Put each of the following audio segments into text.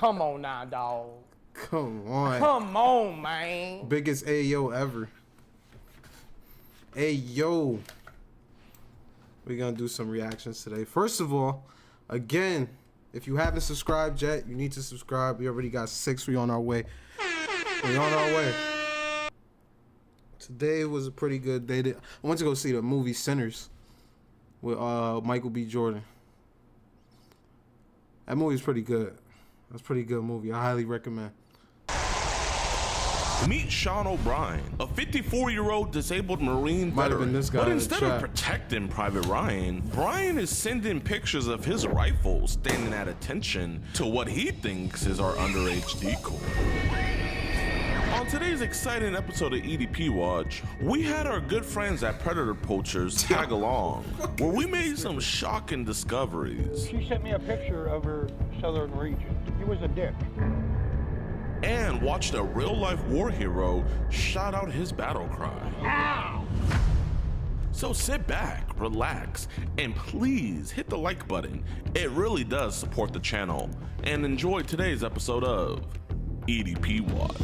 Come on now, dog. Come on. Come on, man. Biggest Ayo ever. Ayo. We're gonna do some reactions today. First of all, again, if you haven't subscribed yet, you need to subscribe. We already got 6. We on our way. We on our way. Today was a pretty good day. I went to go see the movie Sinners with Michael B. Jordan. That movie's pretty good. That's a pretty good movie. I highly recommend. Meet Sean O'Brien, a 54-year-old disabled Marine Might have been veteran. this guy. But in instead the of chat. protecting Private Ryan, Brian is sending pictures of his rifle standing at attention to what he thinks is our underage decoy. On today's exciting episode of EDP Watch, we had our good friends at Predator Poachers tag along, where we made some shocking discoveries. She sent me a picture of her southern region. He was a dick. And watched a real-life war hero shout out his battle cry. Ow! So sit back, relax, and please hit the like button. It really does support the channel. And enjoy today's episode of EDP Watch.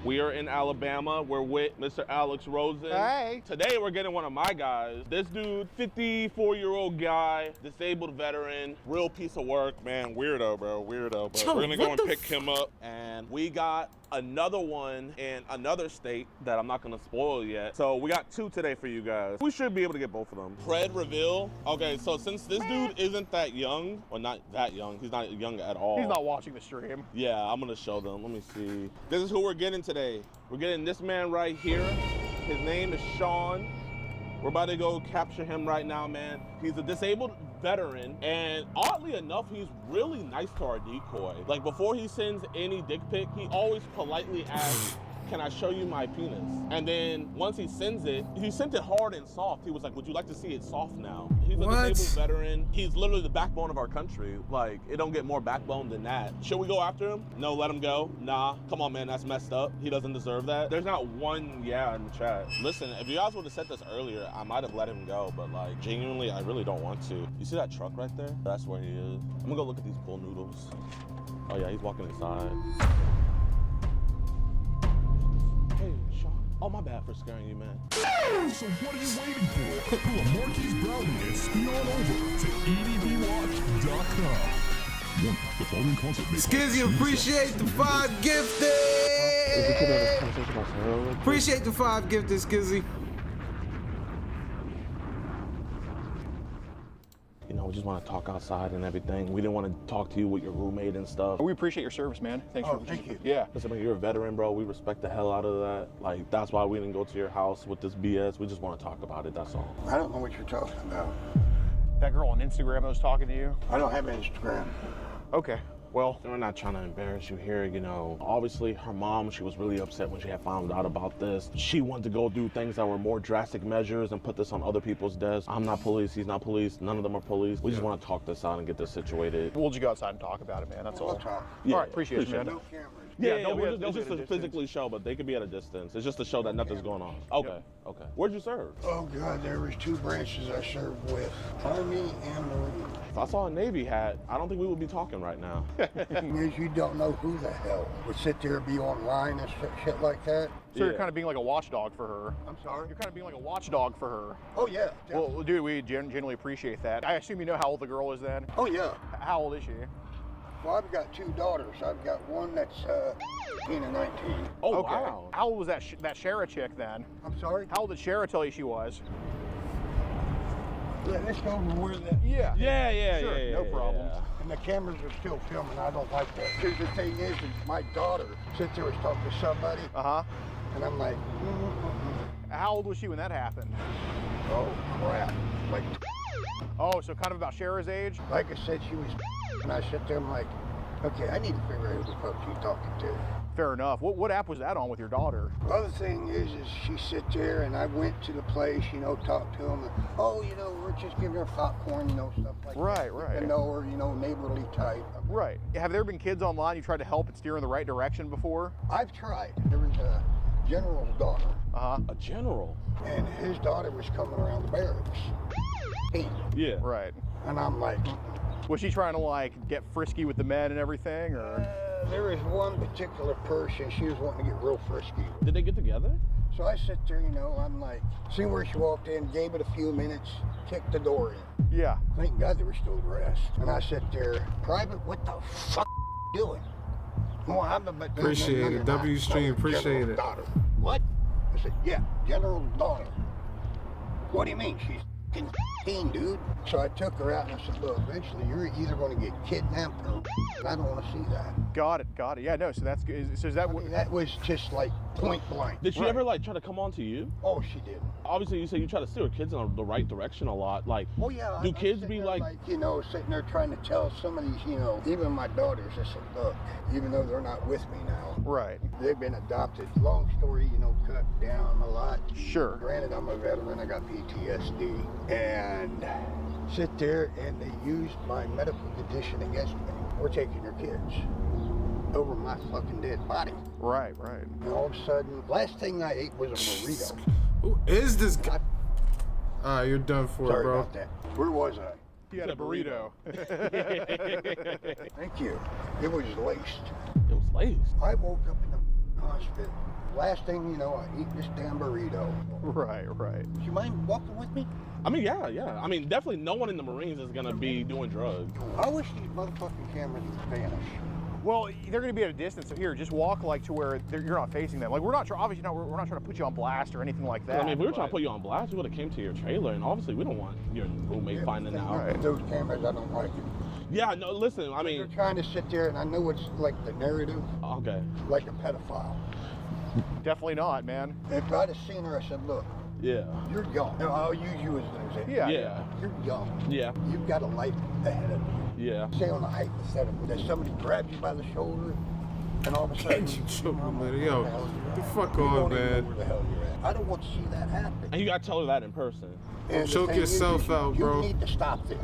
We are in Alabama. We're with Mr. Alex Rosen. Hey. Today we're getting one of my guys. This dude, 54-year-old guy, disabled veteran, real piece of work, man. Weirdo, bro, weirdo. But Yo, we're gonna go what and the pick him up. And we got another one in another state that I'm not gonna spoil yet. So we got 2 today for you guys. We should be able to get both of them. Pred reveal. Okay, so since this dude isn't that young, or not that young, he's not young at all. He's not watching the stream. Yeah, I'm gonna show them. Let me see. This is who we're getting today. We're getting this man right here. His name is Sean. We're about to go capture him right now, man. He's a disabled veteran, and oddly enough, he's really nice to our decoy. Like, before he sends any dick pic, he always politely asks, can I show you my penis? And then once he sends it, he sent it hard and soft. He was like, would you like to see it soft now? He's a What? disabled veteran. He's literally the backbone of our country. Like, it don't get more backbone than that. Should we go after him? No, let him go. Nah, come on, man, that's messed up. He doesn't deserve that. There's not one yeah in the chat. Listen, if you guys would have said this earlier, I might have let him go, but like, genuinely, I really don't want to. You see that truck right there? That's where he is. I'm gonna go look at these pool noodles. Oh yeah, he's walking inside. Hey, Sean. Oh, my bad for scaring you, man. So what are you waiting for? Pull a Marquis Brownie and speed on over to edbwatch.com. The following content may Skizzy, appreciate the 5 gifted. Appreciate the 5 gifted, Skizzy. You know, we just want to talk outside and everything. We didn't want to talk to you with your roommate and stuff. We appreciate your service, man. Thanks for thank you. Yeah. Listen, man, you're a veteran, bro. We respect the hell out of that. Like, that's why we didn't go to your house with this BS. We just want to talk about it, that's all. I don't know what you're talking about. That girl on Instagram that was talking to you? I don't have Instagram. Okay. Well, We're not trying to embarrass you here, you know. Obviously, her mom, she was really upset when she had found out about this. She wanted to go do things that were more drastic measures and put this on other people's desks. I'm not police, he's not police, none of them are police. We just want to talk this out and get this situated. we'll just go outside and talk about it, man. That's all. We'll talk. Yeah, All right, appreciate you, man. No cameras. Yeah, they'll be at- it's they'll be just at a to distance. physically show, but they could be at a distance. It's just to show that nothing's going on. Okay, okay. Where'd you serve? Oh God, there was 2 branches I served with, Army and Marine. If I saw a Navy hat, I don't think we would be talking right now. Because you don't know who the hell would sit there and be online and shit like that. So you're kind of being like a watchdog for her. I'm sorry? You're kind of being like a watchdog for her. Oh yeah. Well, dude, we genuinely appreciate that. I assume you know how old the girl is then? Oh yeah. How old is she? Well, I've got 2 daughters. I've got one that's 18 and 19. Oh, Okay. wow. How old was that that Shara chick then? I'm sorry? How old did Shara tell you she was? Yeah, let's go over where that. Yeah. Yeah, Sure, no problem. And the cameras are still filming. I don't like that. Because the thing is my daughter sits there and talking to somebody, Uh-huh. and I'm like, How old was she when that happened? oh crap. Oh, so kind of about Shara's age? Like I said, she was, and I sit there, I'm like, okay, I need to figure out who the fuck she's talking to. Fair enough. What app was that on with your daughter? The other thing is she sit there, and I went to the place, you know, talked to them, and, oh, you know, we're just giving her popcorn, you know, stuff like that. Right, right. I know her, you know, neighborly type. Right. Have there been kids online you tried to help and steer in the right direction before? I've tried. There was general's daughter. A general. And his daughter was coming around the barracks. Yeah. Right. And I'm like, Was she trying to like get frisky with the men and everything, or? there was one particular person, she was wanting to get real frisky. Did they get together? So I sit there, you know, I'm like, see where she walked in, gave it a few minutes, kicked the door in. Yeah. Thank God they were still dressed. And I sit there, Private, what the fuck you doing? Well, I'm about to Appreciate it. W Stream, appreciate it. Daughter. What? I said, yeah, general's daughter. What do you mean? She's 15, dude. So I took her out and I said, look, eventually you're either going to get kidnapped or I don't want to see that. Got it. Yeah, no, so that's good. So is that I mean, that was just like point blank. Did she ever like try to come on to you? Oh, she did. Obviously, you say you try to steer kids in the right direction a lot. Like, Oh, yeah. do I'm kids sitting be there like, you know, sitting there trying to tell some of these, you know, even my daughters, I said, look, even though they're not with me now, right? they've been adopted. Long story, you know, cut down a lot. Sure. Granted, I'm a veteran, I got PTSD, and sit there and they used my medical condition against me. We're taking your kids over my fucking dead body. Right. And all of a sudden, last thing I ate was a burrito. Who is this guy? You're done for, Sorry bro. about that. Where was I? You had a burrito. Thank you. It was laced. it was laced? I woke up in the hospital. Last thing you know, I eat this damn burrito. Right. Do you mind walking with me? I mean, yeah. I mean, definitely no one in the Marines is gonna be doing drugs. I wish these motherfucking cameras would vanish. Well, they're going to be at a distance. So here, just walk like to where you're not facing them. Like we're not obviously not. We're not trying to put you on blast or anything like that. I mean, if we were trying to put you on blast, we would have came to your trailer, and obviously we don't want your roommate finding out. Right. Those cameras, I don't like it. Yeah, no, listen, I They're mean, trying to sit there, and I know it's like the narrative, okay. like a pedophile. Definitely not, man. If I'd have seen her, I said, look, Yeah. you're young. Now, I'll use you as an example. Yeah. You're young. Yeah. You've got a life ahead of you. Yeah. Say on a hypothetical that somebody grabs you by the shoulder, and all of a sudden, Can't you choke don't me, know man? where Yo, the hell you're the at. fuck You on, don't even know man. where the hell you're at. I don't want to see that happen. And you gotta tell her that in person. And the Choke thing is, yourself out, you bro. need to stop this.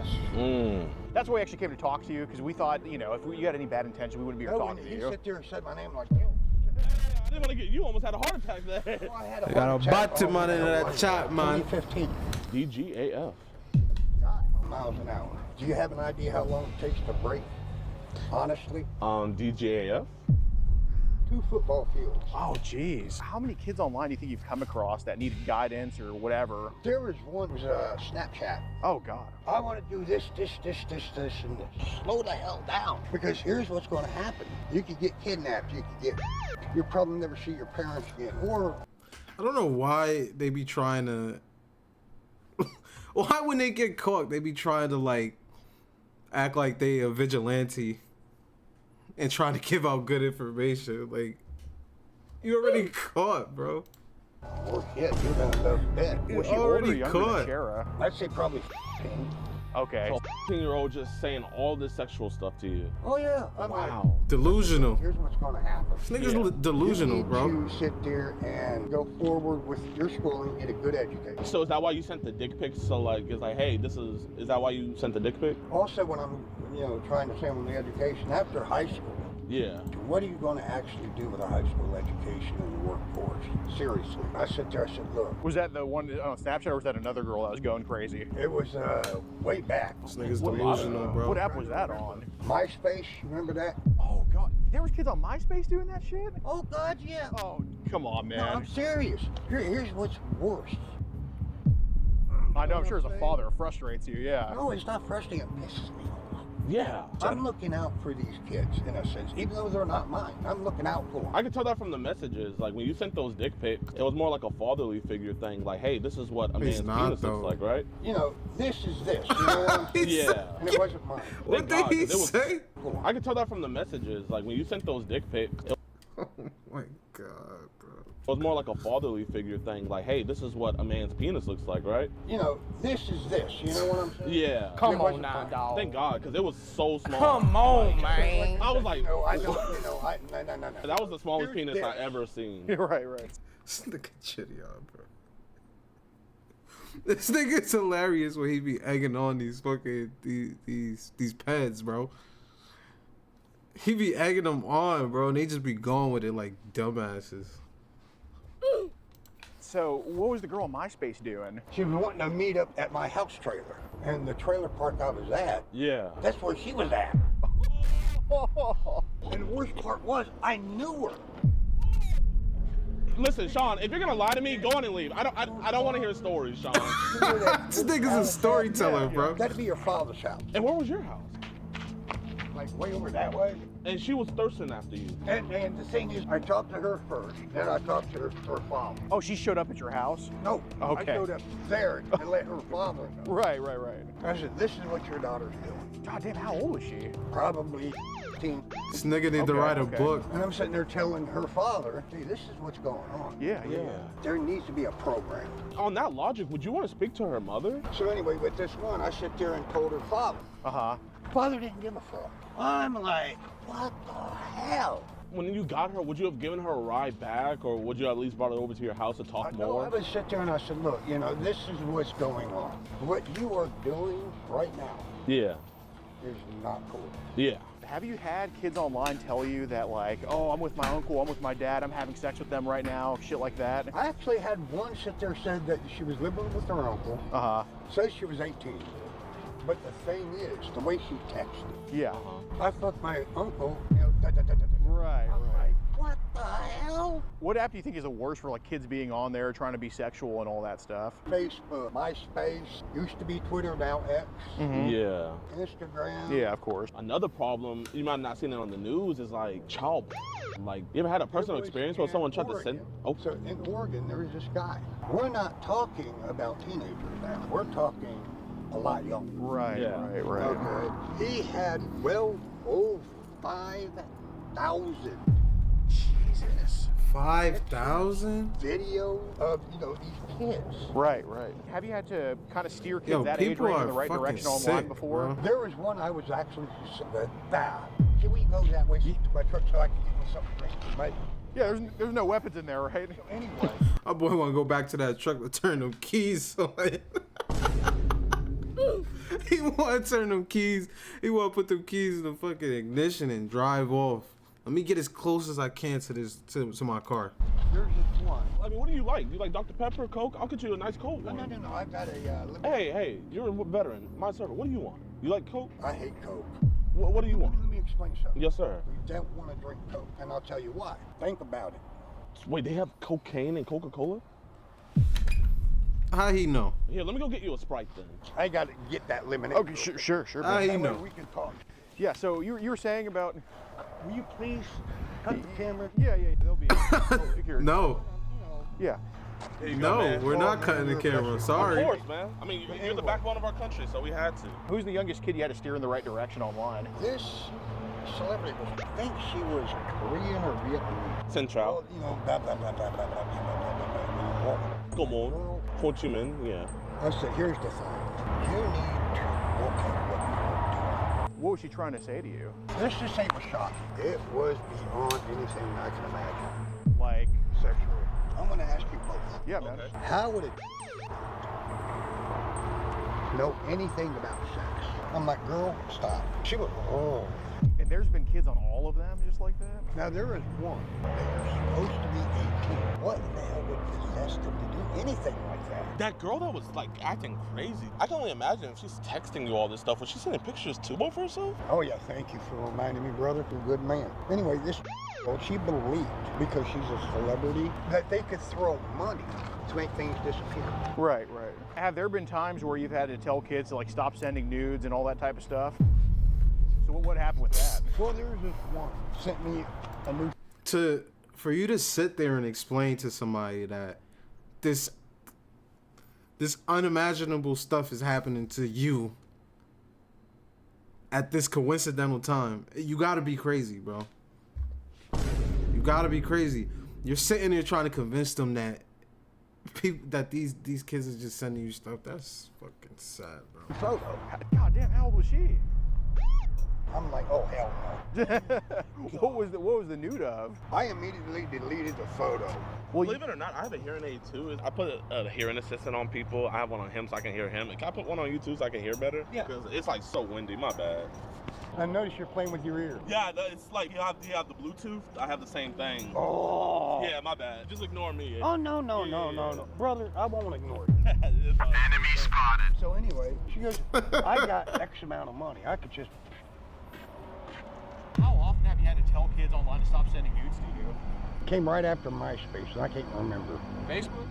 That's why we actually came to talk to you because we thought, you know, if you had any bad intention, we wouldn't be here No, talking when to he you. sit there and said my name like, yo. I didn't want to get you. Almost had a heart attack there. I had a Got heart a attack bottom on on that chat, man. 2015. DGAF. Miles an hour. Do you have an idea how long it takes to break? Honestly, DGAF. 2 football fields. Oh, geez. How many kids online do you think you've come across that needed guidance or whatever? There was one, it was Snapchat. Oh, God. I want to do this, and this. Slow the hell down. Because here's what's going to happen. You could get kidnapped. You could get... You'll probably never see your parents again. Or... I don't know why they be trying to. Why when they get caught, they be trying to like act like they a vigilante and trying to give out good information. Like, you already caught, bro. Or shit, you're going to go to bed. Was she already older or younger than caught. Shara? I'd say probably 10. Okay. So 15-year-old just saying all this sexual stuff to you. Oh, yeah. I'm Wow. Delusional. Here's what's going to happen. This nigga's delusional, You need bro. to sit there and go forward with your school and get a good education. So is that why you sent the dick pics? So like, it's like, hey, is that why you sent the dick pic? Also, when I'm, trying to say on the education, after high school, Yeah. what are you going to actually do with a high school education in the workforce? Seriously. I sit there, I said, look, Was that the one on Snapchat or was that another girl that was going crazy? it was way back. This nigga's delusional, bro. What app was that on? MySpace, you remember that? Oh, God. There was kids on MySpace doing that shit? Oh, God, yeah. Oh, come on, No, man. I'm serious. Here's what's worse. I know, I'm sure as a father, it frustrates you, yeah. No, it's not frustrating. It pisses me off. Yeah. I'm looking out for these kids, in a sense. Even though they're not mine, I'm looking out for them. I could tell that from the messages. Like when you sent those dick pics, it was more like a fatherly figure thing. Like, hey, this is what a He's man's not, penis though. looks like, right? This is this. You know what I'm saying? Yeah. And it wasn't mine. What Thank did God, he 'cause it was- say? I could tell that from the messages. Like when you sent those dick pics, it Oh my god, bro. was more like a fatherly figure thing. Like, hey, this is what a man's penis looks like, right? This is this. You know what I'm saying? Yeah. Come It on wasn't now, fun. dog. Thank God, because it was so small. Come on, man. I was like, I don't, no. that was the smallest Here's penis I this. ever seen. right. This nigga JIDION, bro. This nigga's hilarious when he be egging on these fucking these pads, bro. He be egging them on, bro, and they just be going with it like dumbasses. So what was the girl on MySpace doing? She was wanting to meet up at my house trailer. And the trailer park I was at, Yeah. that's where she was at. And the worst part was, I knew her. Listen, Sean, if you're gonna lie to me, go on and leave. I don't want to hear stories, Sean. This nigga's a storyteller, bro. That'd be your father's house. And where was your house? Like way over that way. And she was thirsting after you. And the thing is, I talked to her first, then I talked to her father. Oh, she showed up at your house? No, Okay. I showed up there to let her father know. Right. I said, this is what your daughter's doing. God damn, how old was she? Probably 18. This nigga need to write a book. And I'm sitting there telling her father, hey, this is what's going on. Yeah. There needs to be a program. On that logic, would you want to speak to her mother? So anyway, with this one, I sit there and told her father. Uh-huh. Father didn't give a fuck. I'm like, what the hell? When you got her, would you have given her a ride back, or would you at least brought her over to your house to talk No, more? I would sit there and I said, look, you know, this is what's going on. What you are doing right now Yeah. is not cool. Yeah. Have you had kids online tell you that, like, oh, I'm with my uncle, I'm with my dad, I'm having sex with them right now, shit like that? I actually had one sit there said that she was living with her uncle. Uh-huh. Says she was 18. But the thing is, the way she texted, Yeah. I fucked my uncle, you know, da-da-da-da-da. Right. I'm like, what the hell? What app do you think is the worst for, like, kids being on there trying to be sexual and all that stuff? Facebook, MySpace, used to be Twitter, now X, Yeah. Instagram. Yeah, of course. Another problem, you might have not seen it on the news, is like child. Like, you ever had a personal It was experience where in someone tried to send? Oregon. Oh, So in Oregon, there is this guy. We're not talking about teenagers now. We're talking a lot younger. Right. Okay. He had well over 5,000 Jesus. 5,000? video of, you know, these kids. Right. Have you had to kind of steer kids Yo, that age people range in are the right fucking direction online sick, before? bro. There was one I was actually can we go that way to my truck so I can get me something to drink? But Yeah, there's no weapons in there, right? anyway, My boy want to go back to that truck to turn them keys on. He want to turn them keys. He want to put them keys in the fucking ignition and drive off. Let me get as close as I can to this to my car. there's this one. I mean, what do you like? You like Dr. Pepper, Coke? I'll get you a nice Coke. No, I've got a limit. Hey, you're a veteran. My circle. What do you want? You like Coke? I hate Coke. What do you want? Let me explain something. Yes, sir. We don't want to drink Coke, and I'll tell you why. Think about it. Wait, they have cocaine and Coca-Cola? How he know? Here, let me go get you a Sprite then. I got to get that lemonade. Okay, sure. How he That way know? we can talk. Yeah, so you were saying about... Will you please cut the camera? Yeah, they'll be... Here. No, Yeah. Here you go, no, man. we're not cutting the camera. Sorry. Of course, man. I mean, you're the backbone of our country, so we had to. Who's the youngest kid you had to steer in the right direction online? This celebrity was, I think she was Korean or Vietnamese. Central. Well, you know, blah, blah, blah, blah, blah, blah, blah, blah, blah, blah. Come on. Girl, Ho Chi Minh, yeah. I said, here's the thing. You need to look at what you're What was she trying to say to you? doing. This just ain't was shocking. It was beyond anything I can imagine. Like, Sexually. I'm going to ask you both. yeah, man. Okay. How would it know anything about sex? I'm like, girl, stop. She was, oh. And there's been kids on all of them just like that? Now there is one that was supposed to be 18. What the hell would possess them to do anything like that? That girl that was like acting crazy. I can only imagine if she's texting you all this stuff. Was she sending pictures too of herself? Oh yeah, thank you for reminding me, brother. You're a good man. Anyway, this girl, she believed, because she's a celebrity, that they could throw money to make things disappear. Right. Have there been times where you've had to tell kids to, like, stop sending nudes and all that type of stuff? So what happened with that? Well, there's this one sent me a new. For you to sit there and explain to somebody that this unimaginable stuff is happening to you at this coincidental time, you gotta be crazy, bro. You gotta be crazy. You're sitting there trying to convince them that these kids are just sending you stuff. That's fucking sad, bro. photo. God damn, how old was she? I'm like, oh, hell no. What was the nude of? I immediately deleted the photo. Well, Believe it or not, I have a hearing aid too. I put a hearing assistant on people. I have one on him so I can hear him. Can I put one on you too so I can hear better? Yeah. Because it's like so windy, my bad. I noticed you're playing with your ear. Yeah, it's like you have the Bluetooth. I have the same thing. Oh. Yeah, my bad. Just ignore me. Oh, no. Brother, I won't ignore you. Enemy spotted. So anyway, she goes, I got X amount of money. I could just... how often have you had to tell kids online to stop sending nudes to you? Came right after MySpace, and I can't remember. Facebook?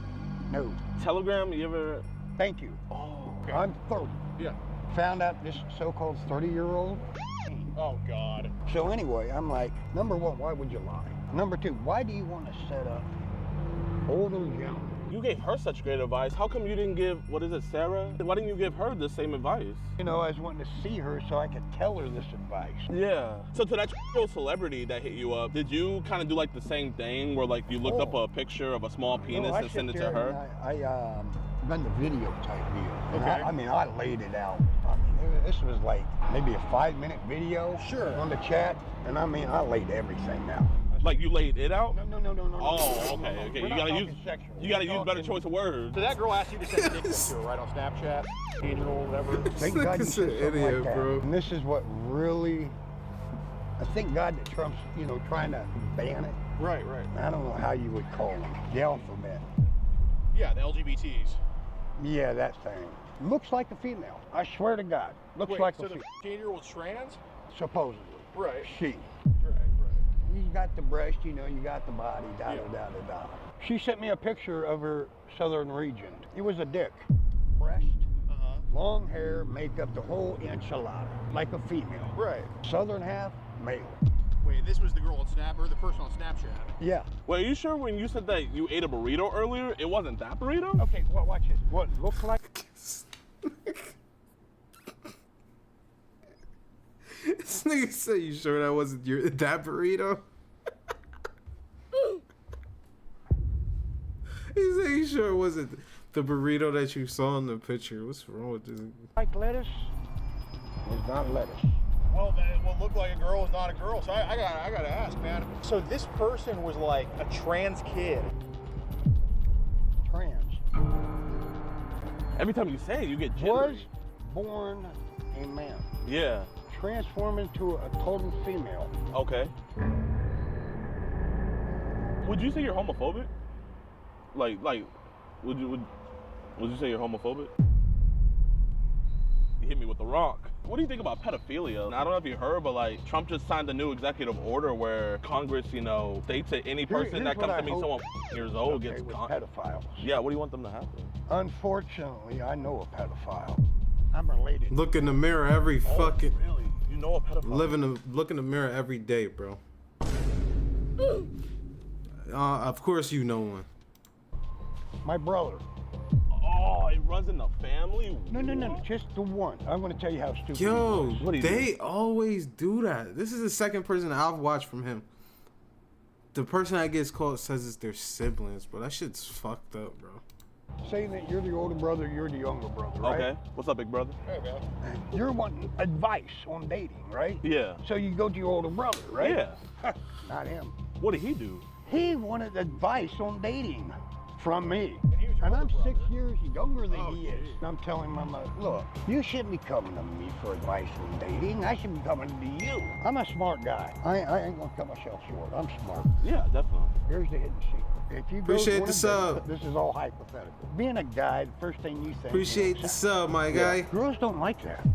No. Telegram, you ever? Thank you. Oh, okay. I'm 30. Yeah. Found out this so-called 30-year-old. Oh, God. So anyway, I'm like, number one, why would you lie? Number two, why do you want to set up older gentlemen? You gave her such great advice. How come you didn't give, what is it, Sarah? Why didn't you give her the same advice? You know, I was wanting to see her so I could tell her this advice. Yeah. So to that celebrity that hit you up, did you kind of do like the same thing where like you looked up a picture of a small penis No, I and sent it sit to there her? and I run the video type deal. And Okay. I mean, I laid it out. I mean, this was like maybe a 5-minute video on the chat. And I mean, I laid everything out. Like you laid it out? No. Oh, no, okay, no. okay. We're You not gotta talking use sexual. you gotta We're use better talking- choice of words. So that girl asked you to send a dick pic to her, right, on Snapchat, 18-year-old, whatever? Thank This God you nigga's said an something idiot, like that. bro. And this is what really, I thank God that Trump's, you know, trying to ban it. Right. I don't know how you would call them. The alphabet. Yeah, the LGBTs. Yeah, that thing. Looks like a female. I swear to God. Looks Wait, like so a the female. 18-year-old's trans? Supposedly. Right. She. Right. You got the breast, you know, you got the body, da. She sent me a picture of her southern region. It was a dick. Breast, long hair, makeup, the whole enchilada, like a female. Right. Southern half, male. Wait, this was the girl on Snap, or the person on Snapchat? Yeah. Wait, are you sure when you said that you ate a burrito earlier, it wasn't that burrito? Okay, well, watch this. What it looks like? This nigga said, "You sure that wasn't that burrito?" He said, "You sure it wasn't the burrito that you saw in the picture?" What's wrong with this? Like lettuce? It's not lettuce. Well, then it will look like a girl is not a girl. So I gotta ask, man. So this person was like a trans kid. Trans. Every time you say it, you get Was jittery. born a man. Yeah. Transformed into a total female. Okay. Would you say you're homophobic? Like, would you say you're homophobic? You hit me with the rock. What do you think about pedophilia? I don't know if you heard, but like Trump just signed a new executive order where Congress, you know, states that any person that here's what comes I to me hope- someone years old Okay, gets with pedophiles. Yeah, what do you want them to happen? Unfortunately, I know a pedophile. I'm related. Look in the mirror every fucking. Really? You know a pedophile? Look in the mirror every day, bro. Of course you know one. My brother. Oh, it runs in the family? No, just the one. I'm going to tell you how stupid Yo, he was. What do you they always do that. This is the second person I've watched from him. The person that gets called says it's their siblings, bro. That shit's fucked up, bro. Say that you're the older brother, you're the younger brother, right? Okay. What's up, big brother? There you go. You're wanting advice on dating, right? Yeah. So you go to your older brother, right? Yeah. Not him. What did he do? He wanted advice on dating from me. he was your And I'm older 6 brother. years younger than Oh, he is. geez. And I'm telling him, I'm like, look, you shouldn't be coming to me for advice on dating. I should be coming to you. I'm a smart guy. I ain't gonna cut myself short. I'm smart. Yeah, definitely. Here's the hidden secret. If you go Appreciate to the sub. this is all hypothetical. Being a guy, the first thing you think. Appreciate the sub, my guy. Girls don't like that.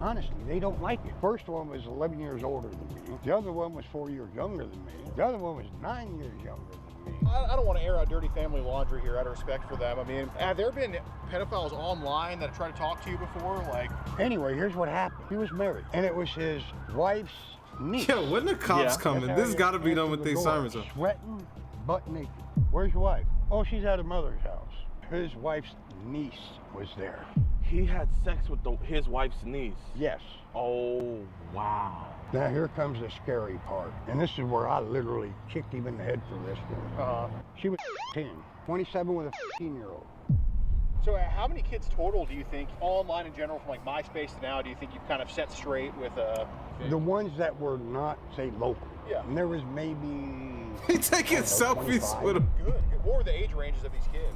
Honestly, they don't like it. First one was 11 years older than me. The other one was 4 years younger than me. The other one was 9 years younger than me. I don't want to air out dirty family laundry here out of respect for them. I mean, have there been pedophiles online that have tried to talk to you before? Like, Anyway, here's what happened. He was married, and it was his wife's niece. Yo, when the cops Yeah. coming? That's how This he gotta be done answered with the their door, sirens on. Sweating, butt naked. Where's your wife? Oh, she's at her mother's house. His wife's niece was there. He had sex with his wife's niece. Yes. Oh, wow. Now here comes the scary part. And this is where I literally kicked him in the head for this one. She was 10, 27 with a 15-year-old. So how many kids total do you think, online in general, from like MySpace to now, do you think you've kind of set straight with The ones that were not, say, local. Yeah. And there was maybe... He taking selfies with him. Good. What were the age ranges of these kids?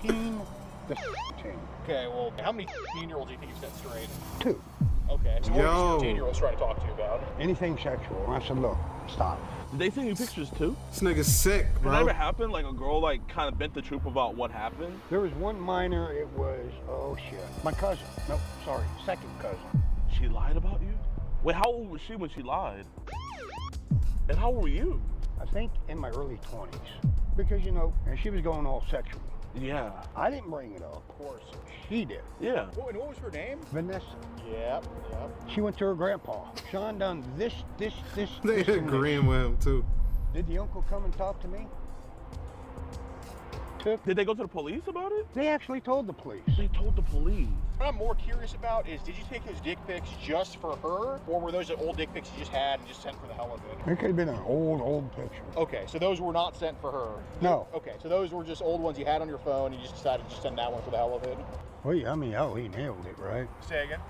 15 to 10. Okay, well, how many 15-year-olds do you think you've set straight? 2. Okay. So what Yo. were these 15-year-olds trying to talk to you about? Anything sexual. And I said, look, stop. Did they send you pictures too? This nigga's sick, Did that bro. ever happen? Like a girl like kind of bent the truth about what happened? There was one minor, it was, oh shit, my cousin. Nope, sorry, second cousin. She lied about you? Wait, how old was she when she lied? And how old were you? I think in my early 20s. Because, you know, and she was going all sexual. Yeah. I didn't bring it up. Of course. She did. Yeah. Oh, and what was her name? Vanessa. Yep. She went to her grandpa. Sean done this. They this, and this. agreeing with him too. Did the uncle come and talk to me? Did they go to the police about it? They actually told the police. They told the police. What I'm more curious about is, did you take those dick pics just for her, or were those the old dick pics you just had and just sent for the hell of it? It could have been an old picture. Okay, so those were not sent for her? No. Okay, so those were just old ones you had on your phone, and you just decided to just send that one for the hell of it? Well, yeah, I mean, oh, he nailed it, right? Say again?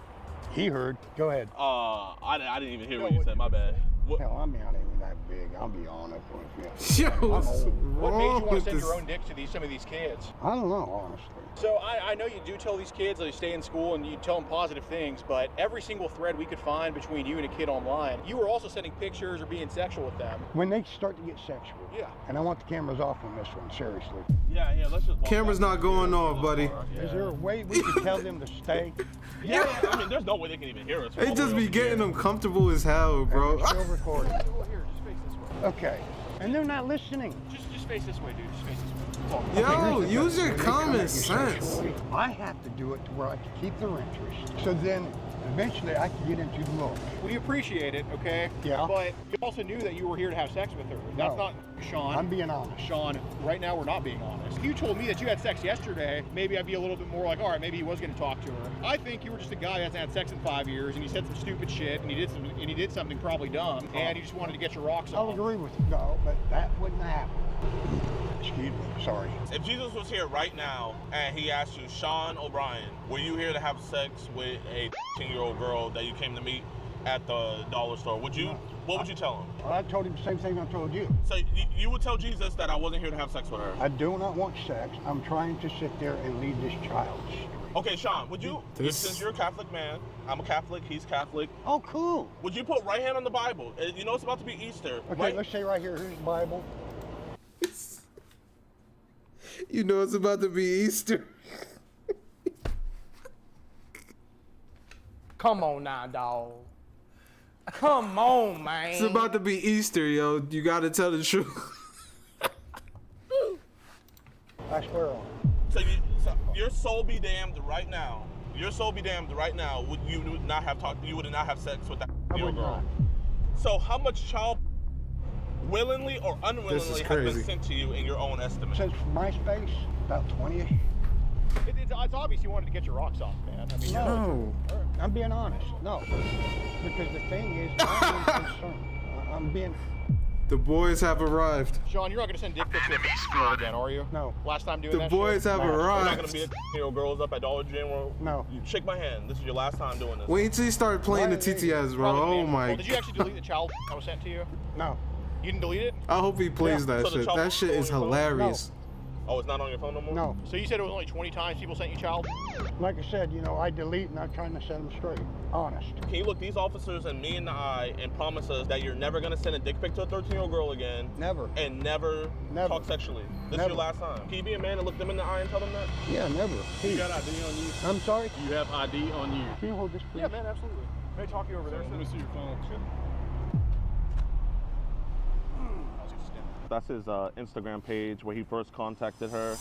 He heard. Go ahead. I didn't even hear No, what you what said. did My you bad. say? What? Hell, I'm not even that big. I'll be honest with you. Yo, I'm what's old. What made you wrong want to with send this? your own dick to some of these kids? I don't know, honestly. So I know you do tell these kids they stay in school and you tell them positive things, but every single thread we could find between you and a kid online, you were also sending pictures or being sexual with them. When they start to get sexual. Yeah. And I want the cameras off on this one, seriously. Yeah, let's just walk Camera's back. not going off, buddy. Is there a way we can tell them to stay? Yeah, I mean, there's no way they can even hear us. They all the just way be over getting here. them comfortable as hell, bro. And we're still recording. Well, here, just face this way. Okay. And they're not listening. Just face this way, dude. Just face this way. Talk. Yo, Okay, use your when they come common at you sense. sexually, I have to do it to where I can keep their interest. So then eventually I can get into the look. We appreciate it, okay? Yeah. But you also knew that you were here to have sex with her. That's No. not Sean. I'm being honest. Sean, right now we're not being honest. If you told me that you had sex yesterday, maybe I'd be a little bit more like, all right, maybe he was going to talk to her. I think you were just a guy that hasn't had sex in 5 years, and he said some stupid shit, and he did something probably dumb, and you just wanted to get your rocks I'll off. agree with you. No, but that wouldn't happen. Excuse me. Sorry. If Jesus was here right now and he asked you, Sean O'Brien, were you here to have sex with a 15-year-old girl that you came to meet at the dollar store? What would you tell him? Well, I told him the same thing I told you. So you would tell Jesus that I wasn't here to have sex with her. I do not want sex. I'm trying to sit there and lead this child straight. Okay, Sean, would you, since you're a Catholic man, I'm a Catholic, he's Catholic, Oh, cool. would you put right hand on the Bible? You know it's about to be Easter, Okay, right? let's say right here, here's the Bible. You know it's about to be Easter. Come on now, dog. Come on, man. It's about to be Easter, yo. You gotta tell the truth. I swear on it. So your soul be damned right now. Your soul be damned right now. You would not have sex with that I your would girl. not. So how much child willingly or unwillingly has been crazy. sent to you in your own estimate? Since MySpace, about 20-ish. It's obvious you wanted to get your rocks off, man. I mean, No. I'm being honest. No. Because the thing is, I'm concerned. I'm being... The boys have arrived. Sean, you're not going to send dick pics to a 15-year-old again, are you? No. Last time doing The that boys shit? have No. We're not arrived. gonna be a 15-year-old girls up at Dollar General. No. You shake my hand. This is your last time doing this. Wait till you start playing the Right, TTS, bro. Probably Oh being- my. Well, did you actually delete the child that was sent to you? No. You didn't delete it? I hope he plays Yeah. that So the shit. child That shit is on your phone? hilarious. Oh, it's not on your phone no more? No. So you said it was only 20 times people sent you child? Like I said, you know, I delete and I'm trying to set them straight. Honest. Can you look these officers and me in the eye and promise us that you're never gonna send a dick pic to a 13-year-old girl again? Never. And never Never. talk sexually. This is Never. your last time. Can you be a man and look them in the eye and tell them that? Yeah, never. You got ID on you? I'm sorry? You have ID on you? Can you hold this, please? Yeah, man, absolutely. May I talk you over there? Let me see your phone. That's his Instagram page where he first contacted her.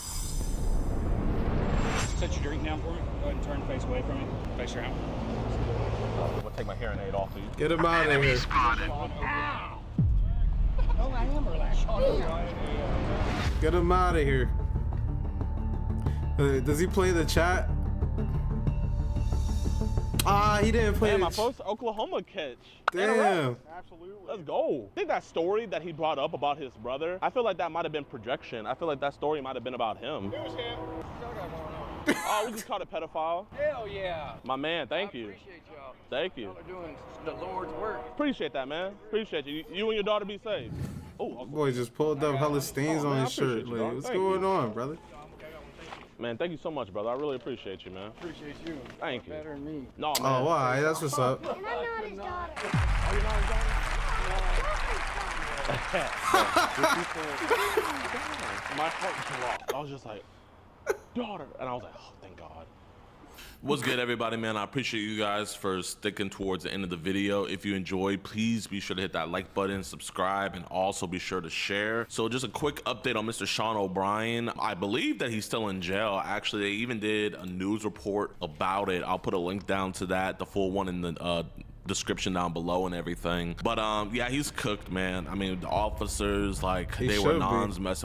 Set your drink down for me. Go ahead and turn face away from me. Face your out. I'm gonna take my hearing aid off of you. Get him out of here. No, I am relaxed. Get him out of here. Does he play the chat? Ah, he didn't play Man, the my first Oklahoma catch. Damn. Absolutely. Let's go. I think that story that he brought up about his brother, I feel like that might have been projection. I feel like that story might have been about him. It was him. He's got a guy going on. Oh, we just caught a pedophile. Hell yeah. My man, thank I you. appreciate y'all. Thank you. Y'all are doing the Lord's work. Appreciate that, man. Appreciate you. You and your daughter be safe. Oh, Boy just pulled up hella stains Oh, on man, his I appreciate shirt. you, Like, dog. what's Thank going you. on, brother? man, thank you so much, brother. I really appreciate you, man. Appreciate you. Thank you. Better than me. No, man. Oh, why? That's what's up. And I'm not his daughter. Oh, you're not his daughter? My heart dropped. I was just like, daughter. And I was like, oh, thank God. What's good, everybody, man? I appreciate you guys for sticking towards the end of the video. If you enjoyed, please be sure to hit that like button, subscribe, and also be sure to share. So just a quick update on Mr. Sean O'Brien. I believe that he's still in jail. Actually, they even did a news report about it. I'll put a link down to that, the full one in the description down below and everything. But yeah, he's cooked, man. I mean, the officers, like, He they were should be. messing